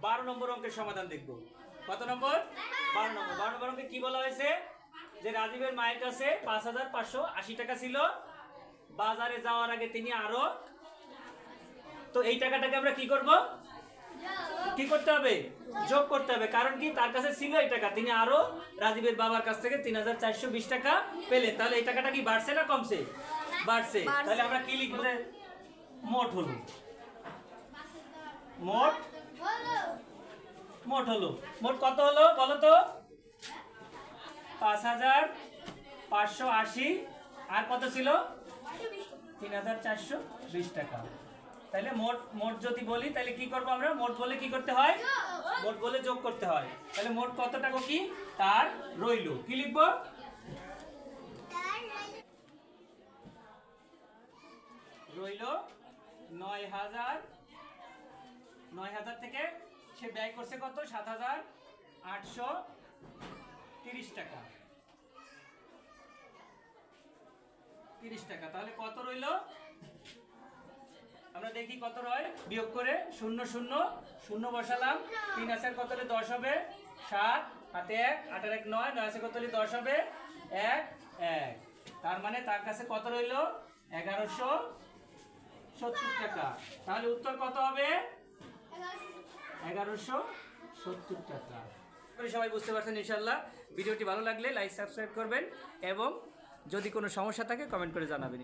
12 নম্বর অঙ্কের সমাধান দেখব। কত নম্বর? 12 নম্বর। 12 নম্বর অঙ্কে কি বলা হয়েছে যে রাজীবের মায়ের কাছে 5580 টাকা ছিল, বাজারে যাওয়ার আগে তিনি আরো, তো এই টাকাটাকে আমরা কি করব? কি করতে হবে? যোগ করতে হবে। কারণ কি, তার কাছে ছিল এই টাকা, তিনি আরো রাজীবের বাবার কাছ থেকে 3420 টাকা পেলেন। তাহলে এই টাকাটা কি বাড়ছে না কমছে? বাড়ছে। তাহলে আমরা কি লিখব? মোট হলো, মোট মোট হলো, মোট কত হলো বলো তো? 5580, আর কত ছিল? 3420 টাকা। তাহলে মোট মোট যদি বলি তাহলে কি করবো আমরা? মোট বলে কি করতে হয়? মোট বলে যোগ করতে হয়। তাহলে মোট কত টাকা কি তার রইল? কি লিখবো? রইল 9000। 9000 থেকে সে ব্যয় করছে কত? 7830 টাকা। 30 টাকা। তাহলে কত রইল? আমরা দেখি কত রয়, বিয়োগ করে 0 0 0 বসালাম। 3 আছে কত হলে 10 হবে? 7, হাতে 1, 8 আর 1 9, 9 আছে কত হলে 10 হবে? 1 1। তার মানে তার কাছে কত রইল? 1170 টাকা। তাহলে উত্তর কত হবে? 1170 টাকা। সবাই বুঝতে পারছেন ইনশাআল্লাহ। ভিডিওটি ভালো লাগলে লাইক সাবস্ক্রাইব করবেন এবং যদি কোনো সমস্যা থাকে কমেন্ট করে জানাবেন।